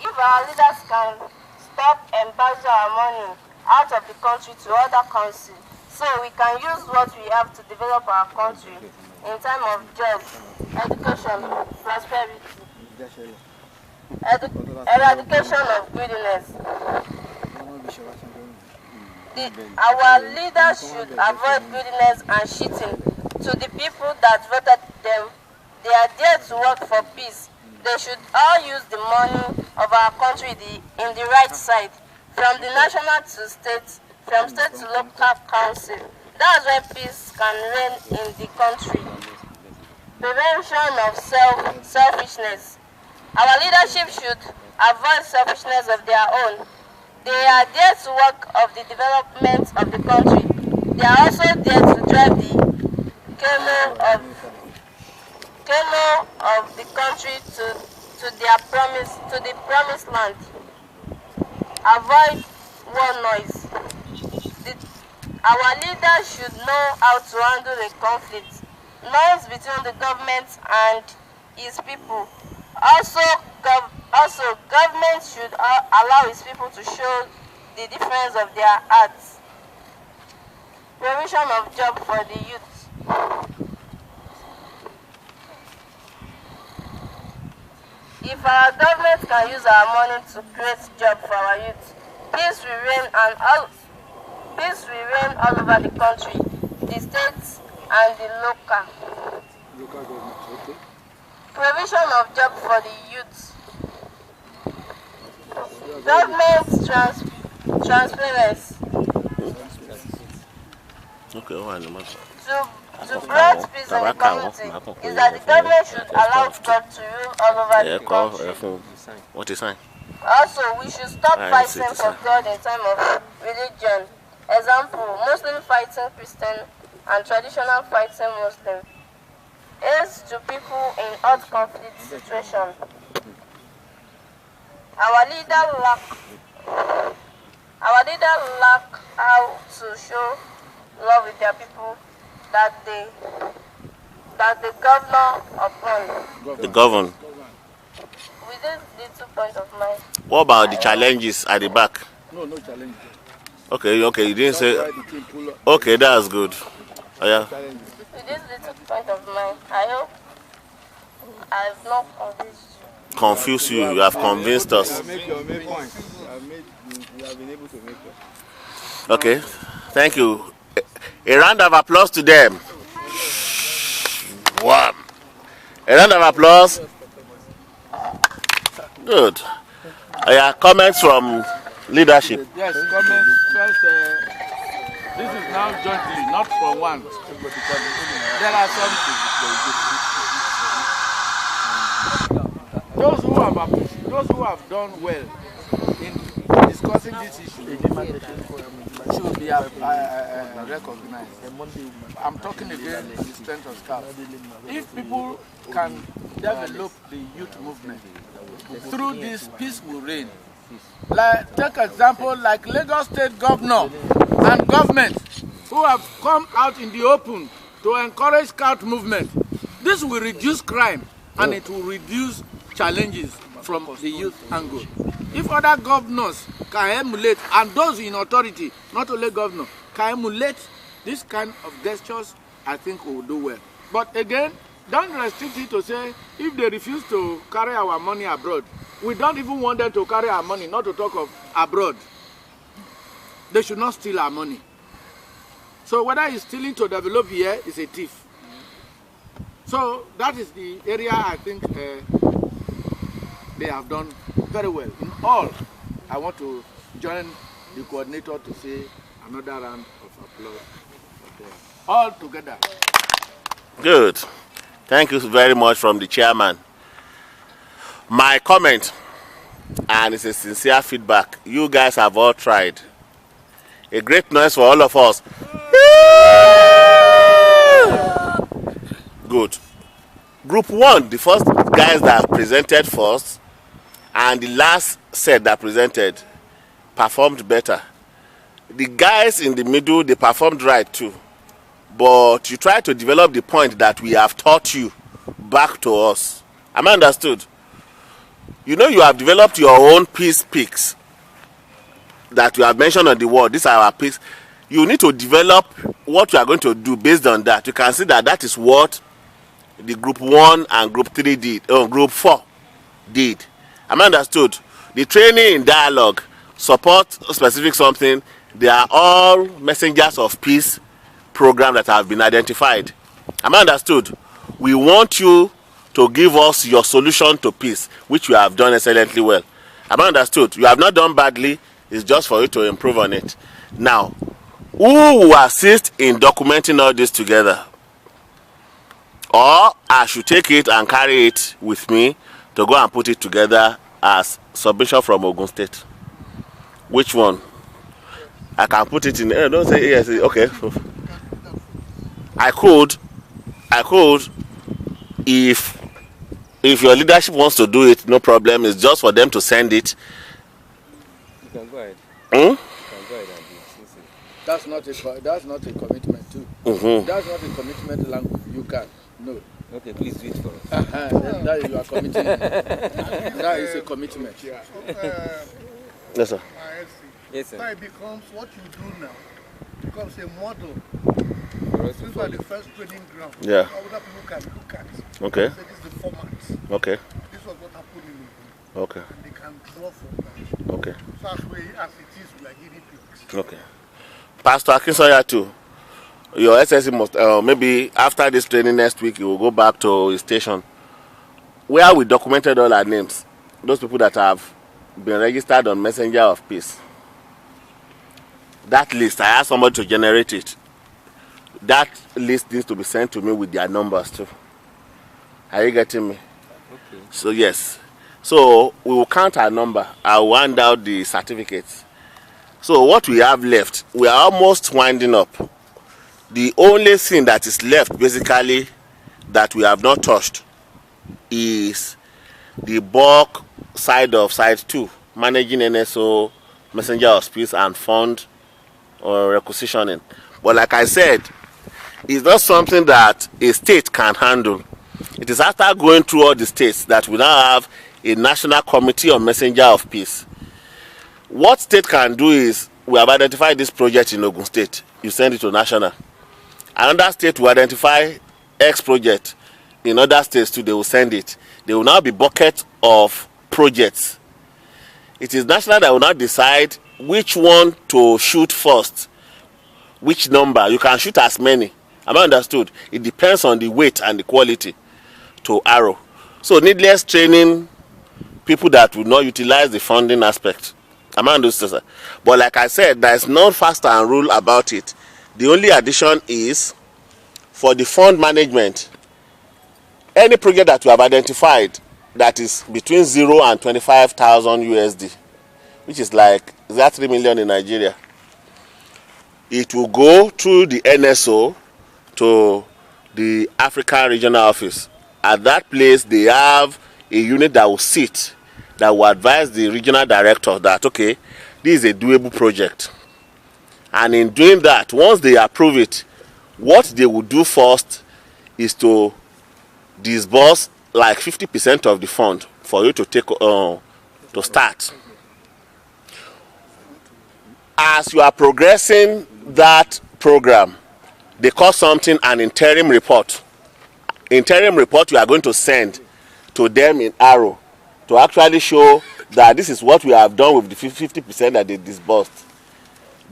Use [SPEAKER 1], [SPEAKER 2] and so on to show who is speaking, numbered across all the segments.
[SPEAKER 1] If our leaders can stop embezzling our money out of the country to other countries, so we can use what we have to develop our country in time of jobs, education, prosperity, eradication of greediness. Our leaders should avoid greediness and cheating to the people that voted them. They are there to work for peace. They should all use the money of our country in the right side, from the national to state, from state to local council. That's when peace can reign in the country. Prevention of selfishness. Our leadership should avoid selfishness of their own. They are there to work of the development of the country. They are also there to drive the canoe of the country to the promised land. Avoid war noise. Our leaders should know how to handle a conflict. Noise between the government and its people. Also, government should allow its people to show the difference of their hearts. Provision of job for the youth. If our government can use our money to create jobs for our youth, peace will reign all over the country, the states and the local.
[SPEAKER 2] Local government, okay.
[SPEAKER 1] Provision of job for the youth. Government transparency.
[SPEAKER 3] Okay,
[SPEAKER 1] To promote peace in the community is that the government should allow God to rule all over the country.
[SPEAKER 3] What is that?
[SPEAKER 1] Also, we should stop fighting for God in time of religion. Example, Muslim fighting Christian and traditional fighting Muslim. Aids to people in hot conflict situation. Our leader lack how to show love with their people that the governor upon.
[SPEAKER 3] The governor.
[SPEAKER 1] Within the 2 points of mine.
[SPEAKER 3] What about the challenges at the back?
[SPEAKER 2] No challenge.
[SPEAKER 3] Okay, you didn't say. Okay, that's good. Oh, yeah.
[SPEAKER 1] With this little point of mine, I hope I have not
[SPEAKER 3] confused you. You have convinced us.
[SPEAKER 2] You have made your main point. You have been able to make it.
[SPEAKER 3] Okay, thank you. A round of applause to them. Wow. A round of applause. Good. Yeah, comments from leadership.
[SPEAKER 4] Yes, comments. First, this is now jointly, not from one. There are some those who have done well in discussing this issue should be recognized. I'm talking again in the strength of staff. If people can develop the youth movement through this, peace will reign. Like, take example like Lagos State Governor and government who have come out in the open to encourage scout movement. This will reduce crime and it will reduce challenges from the youth angle. If other governors can emulate, and those in authority, not only governor, can emulate this kind of gestures, I think we will do well. But again, don't restrict it to say if they refuse to carry our money abroad. We don't even want them to carry our money, not to talk of abroad. They should not steal our money. So whether he's stealing to develop here, is a thief. So that is the area I think they have done very well. In all, I want to join the coordinator to say another round of applause. All together.
[SPEAKER 3] Good. Thank you very much from the chairman. My comment, and it's a sincere feedback, you guys have all tried. A great noise for all of us. Good. Group 1, the first guys that presented first, and the last set that presented performed better. The guys in the middle, they performed right too. But you try to develop the point that we have taught you back to us. Am I understood? You know, you have developed your own peace peaks that you have mentioned on the wall. These are our peaks. You need to develop what you are going to do based on that. You can see that that is what the group 1 and group 3 did, group 4 did. Am I understood? The training in dialogue, support specific something, they are all messengers of peace program that have been identified. Am I understood? We want you to give us your solution to peace, which you have done excellently well. Am I understood? You have not done badly. It's just for you to improve on it. Now, who will assist in documenting all this together? Or I should take it and carry it with me to go and put it together as submission from Ogun State. Which one? I can put it in. Don't say yes. Okay. I could, if your leadership wants to do it, no problem. It's just for them to send it.
[SPEAKER 2] You can go ahead.
[SPEAKER 3] Hmm?
[SPEAKER 2] You can go ahead and do it.
[SPEAKER 4] That's not a commitment too. That's not a commitment language. You can. No.
[SPEAKER 2] Okay, please do it for us.
[SPEAKER 4] Then that you are committing. That is a commitment.
[SPEAKER 5] Yeah.
[SPEAKER 3] Yes, sir.
[SPEAKER 2] Yes, sir.
[SPEAKER 5] Now it becomes what you do now. Becomes a model.
[SPEAKER 2] For us to
[SPEAKER 5] These are
[SPEAKER 2] follow.
[SPEAKER 5] the first training ground.
[SPEAKER 3] Yeah.
[SPEAKER 5] Other people can look at.
[SPEAKER 3] Okay.
[SPEAKER 5] Say this is the format.
[SPEAKER 3] Okay.
[SPEAKER 5] This was what happened in Ogun.
[SPEAKER 3] Okay.
[SPEAKER 5] And they can draw from that.
[SPEAKER 3] Okay.
[SPEAKER 5] So as it is, we are guinea pigs.
[SPEAKER 3] Okay. Pastor Akinsoya too. Your SSC must maybe after this training next week, you will go back to his station where we documented all our names. Those people that have been registered on Messenger of Peace. That list, I asked somebody to generate it. That list needs to be sent to me with their numbers too. Are you getting me?
[SPEAKER 2] Okay.
[SPEAKER 3] So yes. So we will count our number. I will hand out the certificates. So what we have left, we are almost winding up. The only thing that is left basically that we have not touched is the bulk side of side 2, managing NSO, messenger of peace and fund or requisitioning. But like I said, it's not something that a state can handle. It is after going through all the states that we now have a national committee on messenger of peace. What state can do is, we have identified this project in Ogun State, you send it to national. Another state will identify X project. In other states too, they will send it. There will now be bucket of projects. It is national that will now decide which one to shoot first, which number. You can shoot as many. Am I understood? It depends on the weight and the quality to arrow. So needless training people that will not utilize the funding aspect. Am I understood, sir? But like I said, there is no fast and rule about it. The only addition is for the fund management. Any project that you have identified that is between 0 and 25,000 USD, which is like, is that 3 million in Nigeria? It will go through the NSO to the African regional office. At that place, they have a unit that will sit, that will advise the regional director that, okay, this is a doable project. And in doing that, once they approve it, what they will do first is to disburse like 50% of the fund for you to take to start. As you are progressing that program, they call something an interim report. Interim report you are going to send to them in arrow to actually show that this is what we have done with the 50% that they disbursed.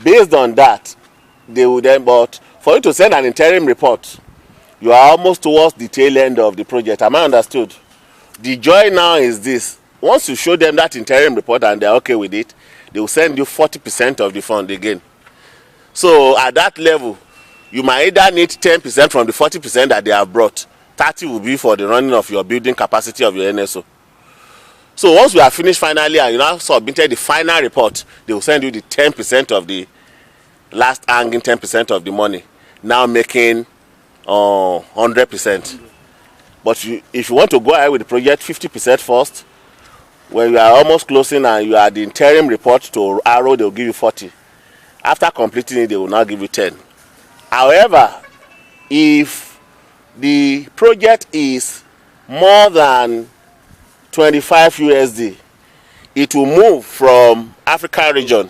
[SPEAKER 3] Based on that, they will then, but for you to send an interim report, you are almost towards the tail end of the project. Am I understood? The joy now is this. Once you show them that interim report and they are okay with it, they will send you 40% of the fund again. So at that level, you might either need 10% from the 40% that they have brought. 30 will be for the running of your building capacity of your NSO. So once we are finished finally and you now submitted the final report, they will send you the 10% of the last hanging 10% of the money, now making 100%. But if you want to go ahead with the project, 50% first. When you are almost closing and you are the interim report to arrow, they will give you 40. After completing it, they will now give you 10. However, if the project is more than 25 USD. It will move from Africa region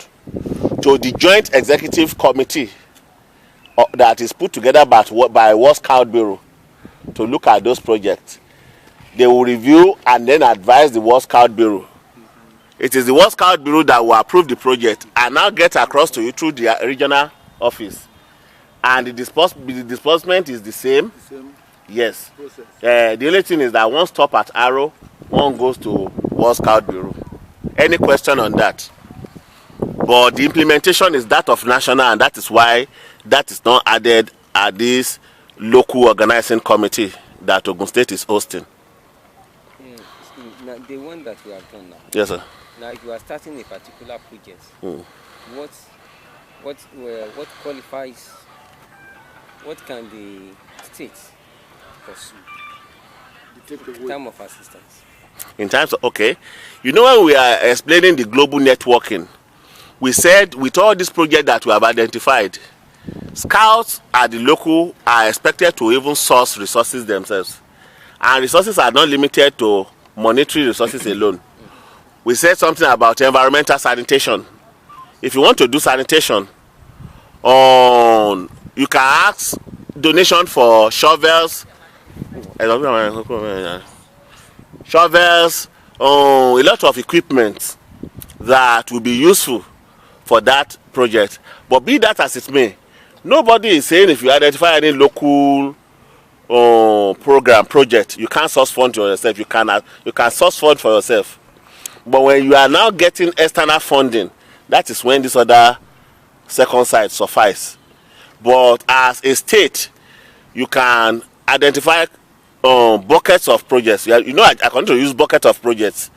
[SPEAKER 3] to the Joint Executive Committee that is put together by World Scout Bureau to look at those projects. They will review and then advise the World Scout Bureau. It is the World Scout Bureau that will approve the project and now get across to you through the regional office. And the disbursement is the same. Yes. The only thing is that one stop at Arrow, one goes to World Scout Bureau. Any question on that? But the implementation is that of national, and that is why that is not added at this local organizing committee that Ogun State is hosting.
[SPEAKER 6] Now, the one that we have done now.
[SPEAKER 3] Yes, sir.
[SPEAKER 6] Now, if you are starting a particular project, what qualifies? What can the state pursue in terms of assistance?
[SPEAKER 3] In terms of, okay, you know, when we are explaining the global networking, we said with all these projects that we have identified, scouts at the local are expected to even source resources themselves. And resources are not limited to monetary resources alone. We said something about environmental sanitation. If you want to do sanitation, you can ask donation for shovels, a lot of equipment that will be useful for that project. But be that as it may, nobody is saying if you identify any local project, you can't source fund for yourself. You can source fund for yourself. But when you are now getting external funding, that is when this other second side suffice. But as a state, you can identify buckets of projects. You know, I continue to use buckets of projects.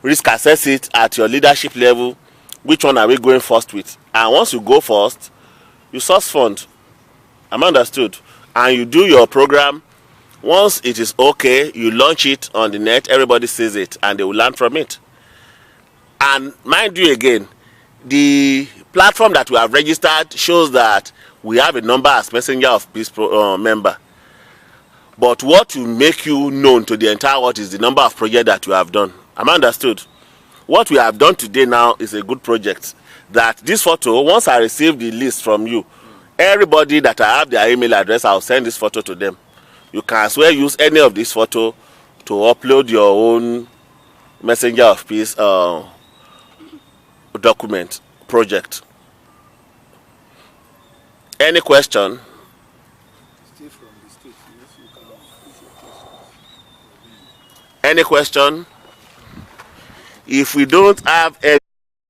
[SPEAKER 3] Risk assess it at your leadership level. Which one are we going first with? And once you go first, you source fund. I'm understood. And you do your program. Once it is okay, you launch it on the net. Everybody sees it, and they will learn from it. And mind you again, the platform that we have registered shows that we have a number as messenger of peace member. But what will make you known to the entire world is the number of projects that you have done. I'm understood. What we have done today now is a good project. That this photo, once I receive the list from you, everybody that I have their email address, I'll send this photo to them. You can as well use any of this photo to upload your own messenger of peace document project. Any question? Any question? If we don't have any